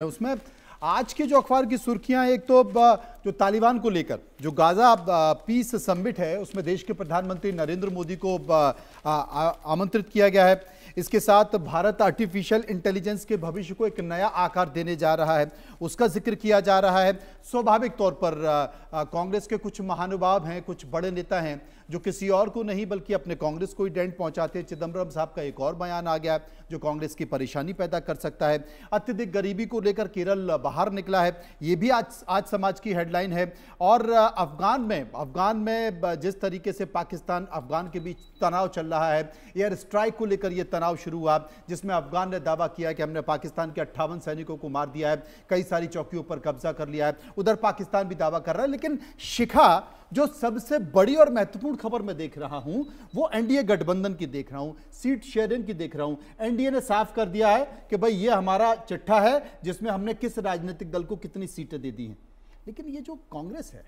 उसमें आज के जो अखबार की सुर्खियां, एक तो जो तालिबान को लेकर जो गाजा पीस समिट है उसमें देश के प्रधानमंत्री नरेंद्र मोदी को आमंत्रित किया गया है। इसके साथ भारत आर्टिफिशियल इंटेलिजेंस के भविष्य को एक नया आकार देने जा रहा है, उसका जिक्र किया जा रहा है। स्वाभाविक तौर पर कांग्रेस के कुछ महानुभाव हैं, कुछ बड़े नेता हैं जो किसी और को नहीं बल्कि अपने कांग्रेस को ही डेंट पहुंचाते हैं। चिदंबरम साहब का एक और बयान आ गया जो कांग्रेस की परेशानी पैदा कर सकता है। अत्यधिक गरीबी को लेकर केरल बाहर निकला है, ये भी आज समाज की हेडलाइन है। और अफगान में जिस तरीके से पाकिस्तान अफगान के बीच तनाव चल रहा है, एयर स्ट्राइक को लेकर यह तनाव शुरू हुआ जिसमें अफगान ने दावा किया कि हमने पाकिस्तान के 58 सैनिकों को मार दिया है, कई सारी चौकियों पर कब्जा कर लिया है। उधर पाकिस्तान भी दावा कर रहा है। लेकिन शिखा, जो सबसे बड़ी और महत्वपूर्ण खबर मैं देख रहा हूं वो एनडीए गठबंधन की देख रहा हूं, सीट शेयरिंग की देख रहा हूं। एनडीए ने साफ कर दिया है कि भाई ये हमारा चिट्ठा है जिसमें हमने किस राजनीतिक दल को कितनी सीटें दे दी हैं। लेकिन ये जो कांग्रेस है,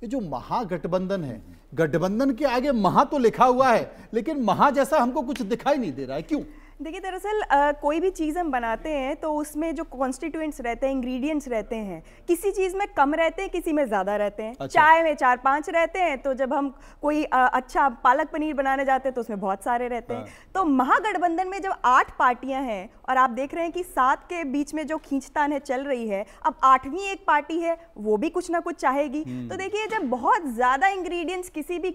ये जो महागठबंधन है, गठबंधन के आगे महा तो लिखा हुआ है लेकिन महा जैसा हमको कुछ दिखाई नहीं दे रहा है, क्यों? देखिए, दरअसल कोई भी चीज़ हम बनाते हैं तो उसमें जो कॉन्स्टिट्यूएंट्स रहते हैं, इंग्रेडिएंट्स रहते हैं, किसी चीज़ में कम रहते हैं, किसी में ज़्यादा रहते हैं। अच्छा। चाय में 4-5 रहते हैं तो जब हम कोई अच्छा पालक पनीर बनाने जाते हैं तो उसमें बहुत सारे रहते हैं। तो महागठबंधन में जब 8 पार्टियां हैं और आप देख रहे हैं कि 7 के बीच में जो खींचतान है चल रही है, अब 8वीं एक पार्टी है वो भी कुछ ना कुछ चाहेगी। तो देखिए, जब बहुत ज़्यादा इंग्रेडिएंट्स किसी भी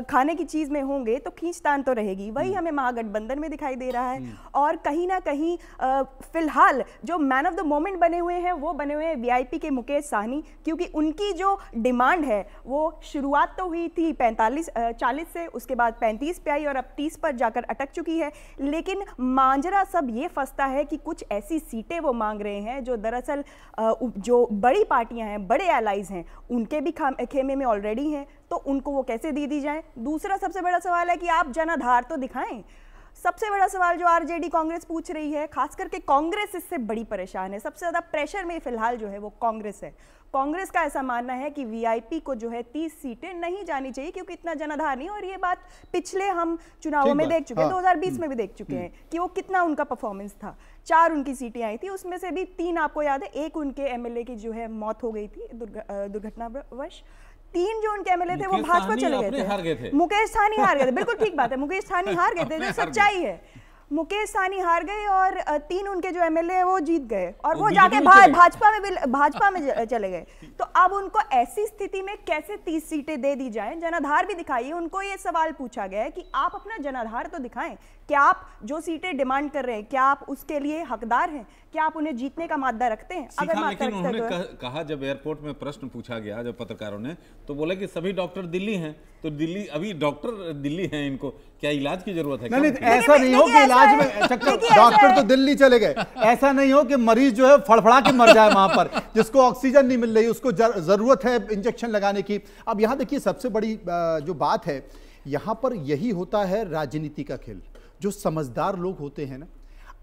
खाने की चीज़ में होंगे तो खींचतान तो रहेगी। वही हमें महागठबंधन में दिखाई दे रहा है। और कहीं ना कहीं फिलहाल जो मैन ऑफ द मोमेंट बने हुए हैं वो बने हुए हैं वीआईपी के मुकेश साहनी, क्योंकि उनकी जो डिमांड है वो शुरुआत तो हुई थी 40 से, उसके बाद 35 पे आई और अब 30 पर जाकर अटक चुकी है। लेकिन मांजरा सब ये फंसता है कि कुछ ऐसी सीटें वो मांग रहे हैं जो दरअसल जो बड़ी पार्टियां हैं, बड़े एलाइज हैं, उनके भी खेमे में ऑलरेडी हैं, तो उनको वो कैसे दी जाए। दूसरा सबसे बड़ा सवाल है कि आप जनाधार तो दिखाएं। सबसे बड़ा सवाल जो आरजेडी कांग्रेस पूछ रही है, खास करके कांग्रेस इससे बड़ी परेशान है। सबसे ज्यादा प्रेशर में फिलहाल जो है वो कांग्रेस है। कांग्रेस का ऐसा मानना है कि वीआईपी को जो है 30 सीटें नहीं जानी चाहिए क्योंकि इतना जनाधार नहीं। और ये बात पिछले हम चुनावों में देख चुके हैं, 2020 में भी देख चुके हैं कि वो कितना उनका परफॉर्मेंस था। 4 उनकी सीटें आई थी, उसमें से भी 3 आपको याद है, एक उनके एमएलए की जो है मौत हो गई थी दुर्घटनावश। 3 जो उनके एमएलए थे वो भाजपा चले गए थे। मुकेश साहनी हार गए थे, बिल्कुल ठीक बात है, मुकेश साहनी हार गए थे, जो सच्चाई है। मुकेश साहनी हार गए और 3 उनके जो एमएलए हैं वो जीत गए और वो जाके भाजपा में चले गए। तो अब उनको ऐसी स्थिति में कैसे 30 सीटें दे दी जाएं? जनाधार भी दिखाइए। उनको ये सवाल पूछा गया है कि आप अपना जनाधार तो दिखाएं, क्या आप जो सीटें डिमांड कर रहे हैं क्या आप उसके लिए हकदार हैं, क्या आप उन्हें जीतने का मादा रखते हैं? अगर लेकिन उन्होंने कहा जब एयरपोर्ट में प्रश्न पूछा गया जब पत्रकारों ने, तो बोला कि सभी डॉक्टर दिल्ली हैं, तो दिल्ली अभी डॉक्टर दिल्ली हैं, इनको क्या इलाज की जरूरत है? नहीं, ऐसा नहीं हो कि इलाज में डॉक्टर तो दिल्ली चले गए, ऐसा नहीं हो कि मरीज जो है फड़फड़ा के मर जाए वहां पर, जिसको ऑक्सीजन नहीं मिल रही, उसको जरूरत है इंजेक्शन लगाने की। अब यहां देखिए, सबसे बड़ी जो बात है यहां पर यही होता है राजनीति का खेल। जो समझदार लोग होते हैं ना,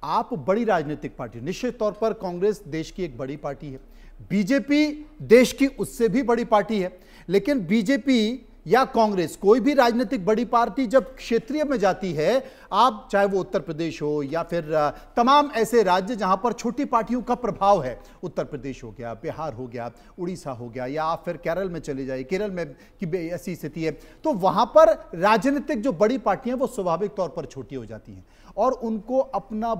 आप बड़ी राजनीतिक पार्टी, निश्चित तौर पर कांग्रेस देश की एक बड़ी पार्टी है, बीजेपी देश की उससे भी बड़ी पार्टी है, लेकिन बीजेपी या कांग्रेस, कोई भी राजनीतिक बड़ी पार्टी जब क्षेत्रीय में जाती है, आप चाहे वो उत्तर प्रदेश हो या फिर तमाम ऐसे राज्य जहां पर छोटी पार्टियों का प्रभाव है, उत्तर प्रदेश हो गया, बिहार हो गया, उड़ीसा हो गया, या आप फिर केरल में चले जाइए, केरल में की ऐसी स्थिति है, तो वहां पर राजनीतिक जो बड़ी पार्टियां वो स्वाभाविक तौर पर छोटी हो जाती हैं और उनको अपना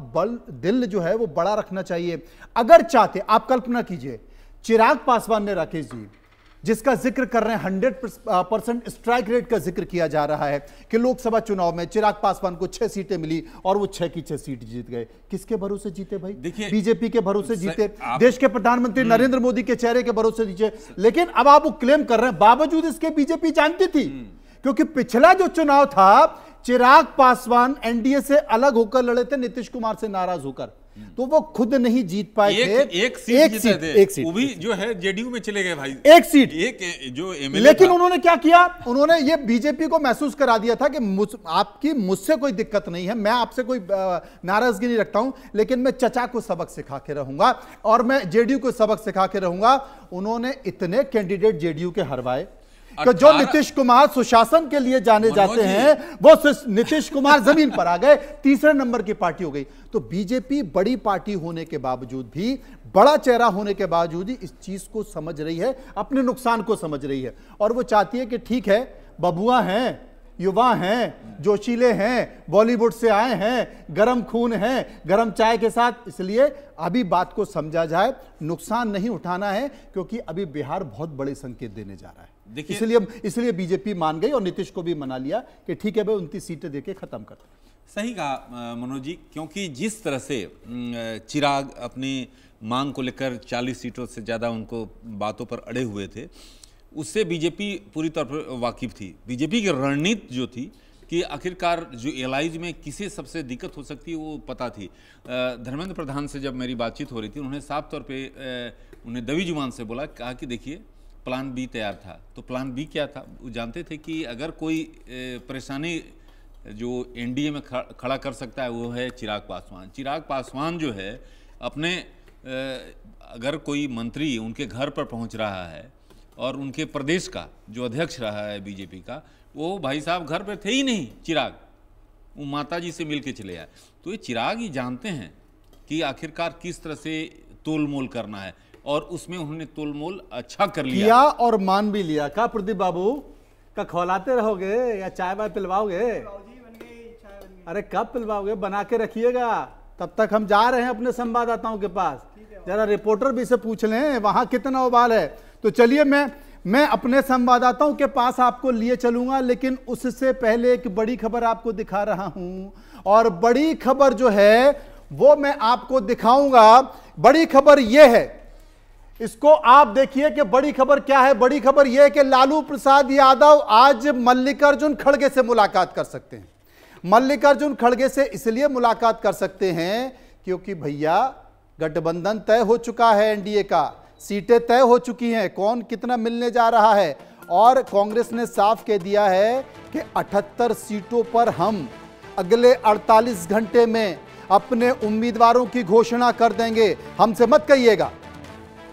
दिल जो है वो बड़ा रखना चाहिए। अगर चाहते, आप कल्पना कीजिए, चिराग पासवान ने, राकेश जी, जिसका जिक्र कर रहे हैं, 100% स्ट्राइक रेट का जिक्र किया जा रहा है कि लोकसभा चुनाव में चिराग पासवान को 6 सीटें मिली और वो 6 की 6 सीट जीत गए। किसके भरोसे जीते भाई? बीजेपी के भरोसे जीते, देश के प्रधानमंत्री नरेंद्र मोदी के चेहरे के भरोसे जीते। लेकिन अब आप वो क्लेम कर रहे हैं, बावजूद इसके बीजेपी जानती थी, क्योंकि पिछला जो चुनाव था चिराग पासवान एनडीए से अलग होकर लड़े थे, नीतीश कुमार से नाराज होकर, तो वो खुद नहीं जीत पाए थे। एक सीट वो भी जो है जेडीयू में चले गए भाई, एक सीट, एक जो एमएलए। लेकिन उन्होंने क्या किया, उन्होंने ये बीजेपी को महसूस करा दिया था कि आपकी मुझसे कोई दिक्कत नहीं है, मैं आपसे कोई नाराजगी नहीं रखता हूं, लेकिन मैं चचा को सबक सिखा के रहूंगा और मैं जेडीयू को सबक सिखा के रहूंगा। उन्होंने इतने कैंडिडेट जेडीयू के हरवाए, कि जो नीतीश कुमार सुशासन के लिए जाने जाते हैं वो नीतीश कुमार जमीन पर आ गए, तीसरे नंबर की पार्टी हो गई। तो बीजेपी बड़ी पार्टी होने के बावजूद भी, बड़ा चेहरा होने के बावजूद ही इस चीज को समझ रही है, अपने नुकसान को समझ रही है और वो चाहती है कि ठीक है, बबुआ हैं, युवा हैं, जोशीले हैं, बॉलीवुड से आए हैं, गरम खून हैं, गरम चाय के साथ, इसलिए अभी बात को समझा जाए, नुकसान नहीं उठाना है, क्योंकि अभी बिहार बहुत बड़े संकेत देने जा रहा है। इसलिए बीजेपी मान गई और नीतीश को भी मना लिया कि ठीक है भाई 29 सीटें देके खत्म कर। सही कहा मनोज जी, क्योंकि जिस तरह से चिराग अपनी मांग को लेकर 40 सीटों से ज़्यादा उनको बातों पर अड़े हुए थे, उससे बीजेपी पूरी तौर पर वाकिफ थी। बीजेपी की रणनीति जो थी कि आखिरकार जो एलाइज में किसे सबसे दिक्कत हो सकती है वो पता थी। धर्मेंद्र प्रधान से जब मेरी बातचीत हो रही थी, उन्होंने साफ तौर पे उन्हें दबी जुबान से बोला, कहा कि देखिए प्लान बी तैयार था। तो प्लान बी क्या था? वो जानते थे कि अगर कोई परेशानी जो एनडीए में खड़ा कर सकता है वो है चिराग पासवान। चिराग पासवान जो है अपने अगर कोई मंत्री उनके घर पर पहुंच रहा है और उनके प्रदेश का जो अध्यक्ष रहा है बीजेपी का, वो भाई साहब घर पे थे ही नहीं चिराग, वो माता जी से मिल के चले आए। तो ये चिराग ही जानते हैं कि आखिरकार किस तरह से तोल मोल करना है और उसमें उन्होंने तोल मोल अच्छा कर लिया और मान भी लिया। का प्रदीप बाबू का खौलाते रहोगे या चाय वाय पिलवाओगे? अरे कब पिलवाओगे? बना के रखिएगा, तब तक हम जा रहे हैं अपने संवाददाताओं के पास, जरा रिपोर्टर भी से पूछ लें वहां कितना उबाल है। तो चलिए मैं अपने संवाददाताओं के पास आपको लिए चलूंगा, लेकिन उससे पहले एक बड़ी खबर आपको दिखा रहा हूं और बड़ी खबर जो है वो मैं आपको दिखाऊंगा। बड़ी खबर यह है, इसको आप देखिए कि बड़ी खबर क्या है। बड़ी खबर यह है कि लालू प्रसाद यादव आज मल्लिकार्जुन खड़गे से मुलाकात कर सकते हैं। मल्लिकार्जुन खड़गे से इसलिए मुलाकात कर सकते हैं क्योंकि भैया गठबंधन तय हो चुका है, एनडीए का सीटें तय हो चुकी हैं, कौन कितना मिलने जा रहा है और कांग्रेस ने साफ कह दिया है कि 78 सीटों पर हम अगले 48 घंटे में अपने उम्मीदवारों की घोषणा कर देंगे। हमसे मत कहिएगा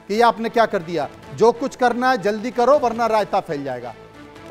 कि ये आपने क्या कर दिया, जो कुछ करना है जल्दी करो वरना रायता फैल जाएगा,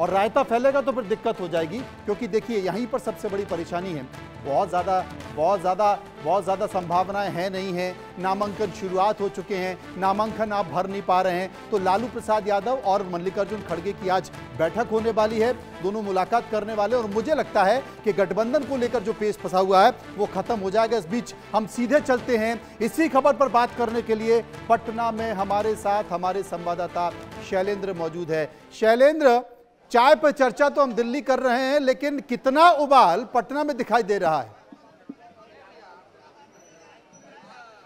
और रायता फैलेगा तो फिर दिक्कत हो जाएगी। क्योंकि देखिए यहीं पर सबसे बड़ी परेशानी है, बहुत ज़्यादा संभावनाएं हैं नहीं हैं, नामांकन शुरुआत हो चुके हैं, नामांकन आप भर नहीं पा रहे हैं। तो लालू प्रसाद यादव और मल्लिकार्जुन खड़गे की आज बैठक होने वाली है, दोनों मुलाकात करने वाले, और मुझे लगता है कि गठबंधन को लेकर जो पेच फंसा हुआ है वो खत्म हो जाएगा। इस बीच हम सीधे चलते हैं इसी खबर पर बात करने के लिए। पटना में हमारे साथ हमारे संवाददाता शैलेंद्र मौजूद है। शैलेंद्र, चाय पर चर्चा तो हम दिल्ली कर रहे हैं, लेकिन कितना उबाल पटना में दिखाई दे रहा है?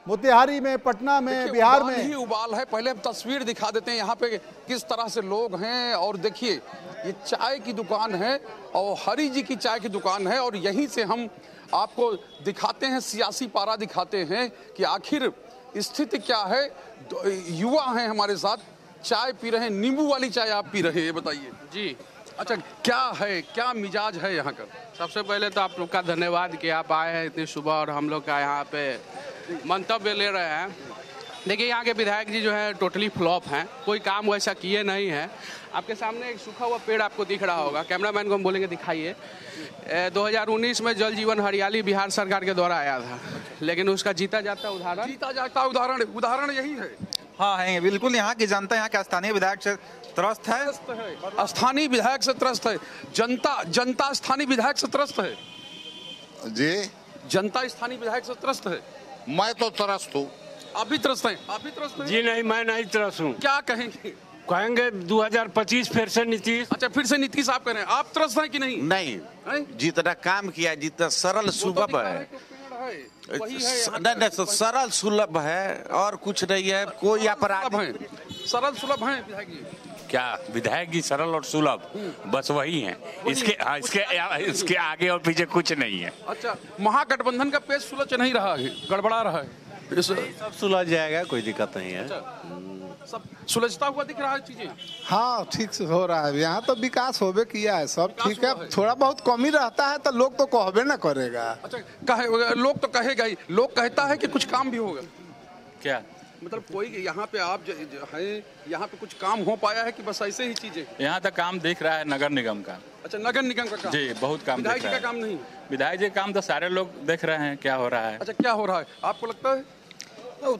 मोतिहारी में, पटना में, बिहार में ही उबाल है। पहले हम तस्वीर दिखा देते हैं यहाँ पे किस तरह से लोग हैं। और देखिए ये चाय की दुकान है और हरी जी की चाय की दुकान है, और यहीं से हम आपको दिखाते हैं, सियासी पारा दिखाते हैं कि आखिर स्थिति क्या है। युवा हैं हमारे साथ, चाय पी रहे हैं, नींबू वाली चाय आप पी रहे हैं, बताइए जी। अच्छा, क्या है, क्या मिजाज है यहाँ का? सबसे पहले तो आप लोग का धन्यवाद कि आप आए हैं इतनी सुबह और हम लोग का यहाँ पे मंतव्य ले रहे हैं। देखिए यहाँ के विधायक जी जो है टोटली फ्लॉप हैं, कोई काम वैसा किए नहीं है। आपके सामने एक सूखा हुआ पेड़ आपको दिख रहा होगा, कैमरामैन को हम बोलेंगे दिखाइए। 2019 में जल जीवन हरियाली बिहार सरकार के द्वारा आया था, लेकिन उसका जीता जाता उदाहरण यही है। हाँ है बिल्कुल, यहाँ की जनता यहाँ के स्थानीय विधायक से त्रस्त है। स्थानीय विधायक से त्रस्त है, जनता स्थानीय विधायक से त्रस्त है जी। जनता स्थानीय विधायक से त्रस्त है। मैं तो त्रस्त हूँ। आप भी त्रस्त हैं? आप भी त्रस्त हैं? जी नहीं, मैं नहीं त्रस्त हूँ। क्या कहेंगे? कहेंगे 2025 फिर से नीतीश। अच्छा, फिर से नीतीश आप कह रहे हैं। आप त्रस्त हैं कि नहीं? नहीं, जितना काम किया, जितना सरल सुलभ है, नहीं सरल सुलभ है और कुछ नहीं है। कोई अपराध है, सरल सुलभ है विधायक जी। क्या विधायक जी सरल और सुलभ बस वही है, इसके आगे और पीछे कुछ नहीं है। अच्छा, महागठबंधन का पेच सुलझ नहीं रहा है, गड़बड़ा रहा है, सब सुलझ जाएगा, कोई दिक्कत नहीं है। सब सुलझता हुआ दिख रहा है चीजें। हाँ, ठीक से हो रहा है यहाँ तो, विकास होबे किया है, सब ठीक है। थोड़ा बहुत कमी रहता है तो लोग तो कहबे ना करेगा। अच्छा, लोग तो कहेगा ही, लोग कहता है कि कुछ काम भी होगा। क्या मतलब कोई यहाँ पे आप हैं, यहाँ पे कुछ काम हो पाया है कि बस ऐसे ही चीजें? यहाँ तक काम दिख रहा है नगर निगम का। अच्छा, नगर निगम का काम? जी, बहुत काम दिख रहा है। विधायक जी का काम नहीं? विधायक जी का काम तो सारे लोग देख रहे हैं क्या हो रहा है। अच्छा, क्या हो रहा है आपको लगता है?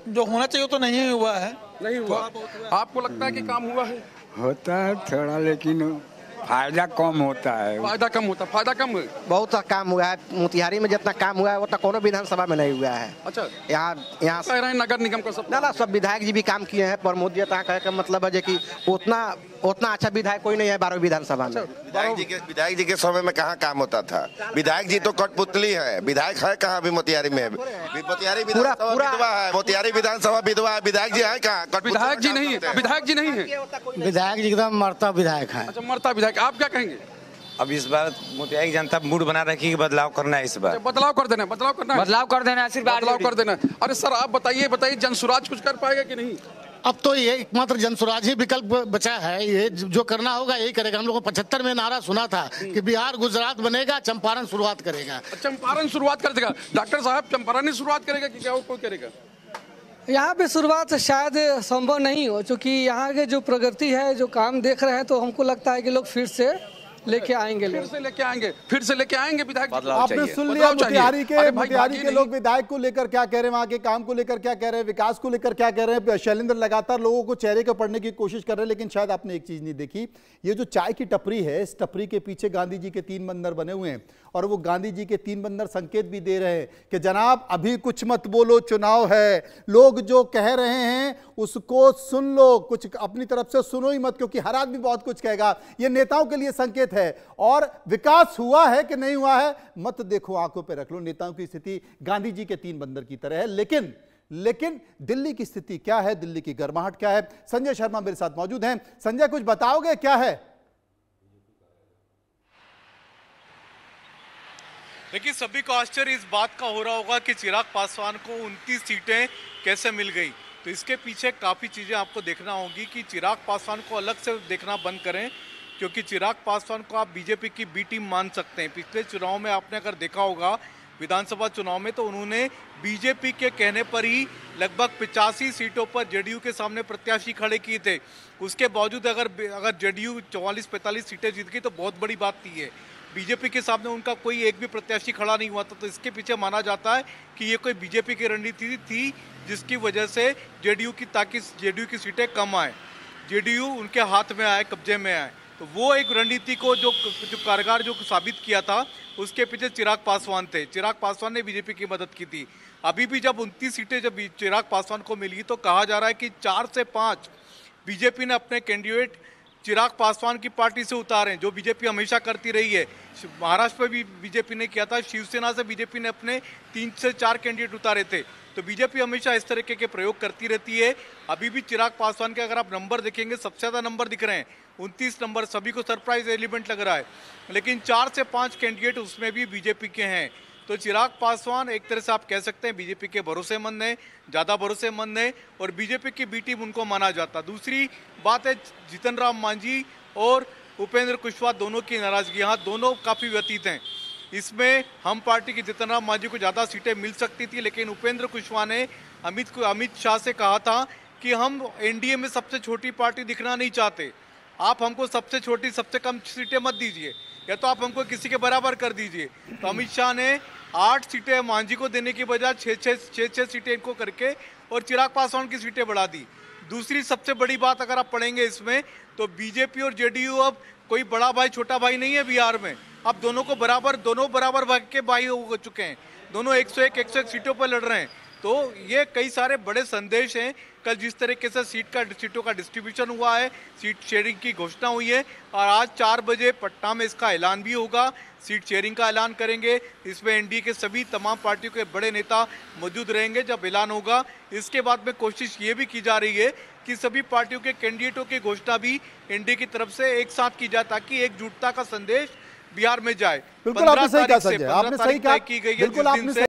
जो होना चाहिए तो नहीं हुआ है। नहीं हुआ? आपको लगता है कि काम हुआ है? होता है थोड़ा, लेकिन फायदा कम होता है। फायदा कम होता है? फायदा कम है? बहुत सा काम हुआ है मोतिहारी में, जितना काम हुआ है वो तो कोनो विधानसभा में नहीं हुआ है। अच्छा, यहाँ कह रहे हैं नगर निगम का सब? ना सब विधायक जी भी काम किए हैं। प्रमोद जी कहे का मतलब है कि उतना अच्छा विधायक कोई नहीं है 12 विधानसभा में। विधायक जी के समय में कहाँ काम होता था? विधायक जी तो कठपुतली है, विधायक है कहाँ अभी मोतिहारी में? मोतिहारी विधानसभा विधवा है, मोतिहारी विधानसभा विधवा है, विधायक जी है कहाँ? विधायक जी नहीं है? विधायक जी नहीं है? विधायक जी एकदम मरता विधायक है। अच्छा, मरता विधायक। आप क्या कहेंगे? अब इस बार मोतिहारी जनता मूड बना रखी कि बदलाव करना है। इस बार बदलाव कर देना, बदलाव करना है, बदलाव कर देना, सिर्फ बदलाव कर देना। अरे सर, आप बताइए जनसुराज कुछ कर पाएगा कि नहीं? अब तो ये एकमात्र जनसुराज ही विकल्प बचा है। ये जो करना होगा यही करेगा। हम लोगों को 75 में नारा सुना था कि बिहार गुजरात बनेगा, चंपारण शुरुआत करेगा। चंपारण शुरुआत कर देगा? डॉक्टर साहब, चंपारण ही शुरुआत करेगा कि क्या और कोई करेगा? यहाँ पे शुरुआत शायद संभव नहीं हो, क्योंकि यहाँ के जो प्रगति है, जो काम देख रहे हैं, तो हमको लगता है कि लोग फिर से लेके आएंगे, फिर से लेके आएंगे विधायक। आपने सुन लिया मोतिहारी के लोग विधायक को लेकर क्या कह रहे हैं, वहां के काम को लेकर क्या कह रहे हैं, विकास को लेकर क्या कह रहे हैं। शैलेंद्र लगातार लोगों को चेहरे को पढ़ने की कोशिश कर रहे हैं, लेकिन शायद आपने एक चीज नहीं देखी। ये जो चाय की टपरी है, इस टपरी के पीछे गांधी जी के 3 बंदर बने हुए हैं, और वो गांधी जी के 3 बंदर संकेत भी दे रहे हैं कि जनाब अभी कुछ मत बोलो, चुनाव है, लोग जो कह रहे हैं उसको सुन लो, कुछ अपनी तरफ से सुनो ही मत, क्योंकि हर आदमी बहुत कुछ कहेगा। ये नेताओं के लिए संकेत है। और विकास हुआ है कि नहीं हुआ है मत देखो, आंखों पे रख लो। नेताओं की स्थिति गांधी जी के 3 बंदर की तरह है। लेकिन दिल्ली की स्थिति क्या है, दिल्ली की गर्माहट क्या है? संजय शर्मा मेरे साथ मौजूद हैं। संजय, कुछ बताओगे क्या है? देखिए, सभी को आश्चर्य इस बात का हो रहा होगा कि चिराग पासवान को 29 सीटें कैसे मिल गई। तो इसके पीछे काफ़ी चीज़ें आपको देखना होगी कि चिराग पासवान को अलग से देखना बंद करें, क्योंकि चिराग पासवान को आप बीजेपी की बी टीम मान सकते हैं। पिछले चुनाव में आपने अगर देखा होगा विधानसभा चुनाव में, तो उन्होंने बीजेपी के कहने पर ही लगभग 85 सीटों पर जेडीयू के सामने प्रत्याशी खड़े किए थे। उसके बावजूद अगर जेडीयू 44-45 सीटें जीत गई तो बहुत बड़ी बात थी। है बीजेपी के सामने उनका कोई एक भी प्रत्याशी खड़ा नहीं हुआ था। तो इसके पीछे माना जाता है कि ये कोई बीजेपी की रणनीति थी, जिसकी वजह से जेडीयू की सीटें कम आए, जेडीयू उनके हाथ में आए, कब्जे में आए। तो वो एक रणनीति को जो कारगर जो साबित किया था, उसके पीछे चिराग पासवान थे। चिराग पासवान ने बीजेपी की मदद की थी। अभी भी जब 29 सीटें जब चिराग पासवान को मिली, तो कहा जा रहा है कि 4 से 5 बीजेपी ने अपने कैंडिडेट चिराग पासवान की पार्टी से उतारे, जो बीजेपी हमेशा करती रही है। महाराष्ट्र में भी बीजेपी ने किया था, शिवसेना से बीजेपी ने अपने 3 से 4 कैंडिडेट उतारे थे। तो बीजेपी हमेशा इस तरीके के प्रयोग करती रहती है। अभी भी चिराग पासवान के अगर आप नंबर देखेंगे, सबसे ज़्यादा नंबर दिख रहे हैं, 29 नंबर। सभी को सरप्राइज एलिमेंट लग रहा है, लेकिन 4 से 5 कैंडिडेट उसमें भी बीजेपी के हैं। तो चिराग पासवान एक तरह से आप कह सकते हैं बीजेपी के भरोसेमंद है, ज़्यादा भरोसेमंद है, और बीजेपी की बी टीम उनको माना जाता। दूसरी बात है जीतन राम मांझी और उपेंद्र कुशवाहा दोनों की नाराजगी, यहाँ दोनों काफ़ी व्यतीत हैं। इसमें हम पार्टी की जीतन राम मांझी को ज़्यादा सीटें मिल सकती थी, लेकिन उपेंद्र कुशवाहा ने अमित शाह से कहा था कि हम एनडीए में सबसे छोटी पार्टी दिखना नहीं चाहते, आप हमको सबसे छोटी सबसे कम सीटें मत दीजिए, या तो आप हमको किसी के बराबर कर दीजिए। तो अमित शाह ने 8 सीटें मांझी को देने की बजाय 6 सीटें इनको करके और चिराग पासवान की सीटें बढ़ा दी। दूसरी सबसे बड़ी बात अगर आप पढ़ेंगे इसमें, तो बीजेपी और जेडीयू अब कोई बड़ा भाई छोटा भाई नहीं है बिहार में। अब दोनों बराबर भाग के भाई हो चुके हैं, दोनों 101 सीटों पर लड़ रहे हैं। तो ये कई सारे बड़े संदेश हैं। कल जिस तरीके से सीटों का डिस्ट्रीब्यूशन हुआ है, सीट शेयरिंग की घोषणा हुई है, और आज 4 बजे पटना में इसका ऐलान भी होगा, सीट शेयरिंग का ऐलान करेंगे। इसमें एनडीए के सभी तमाम पार्टियों के बड़े नेता मौजूद रहेंगे जब ऐलान होगा। इसके बाद में कोशिश ये भी की जा रही है कि सभी पार्टियों के कैंडिडेटों की घोषणा भी एनडीए की तरफ से एक साथ की जाए, ताकि एकजुटता का संदेश बिहार में जाए। बिल्कुल आपने सही कहा संजय, आपने सही कहा, बिल्कुल आपने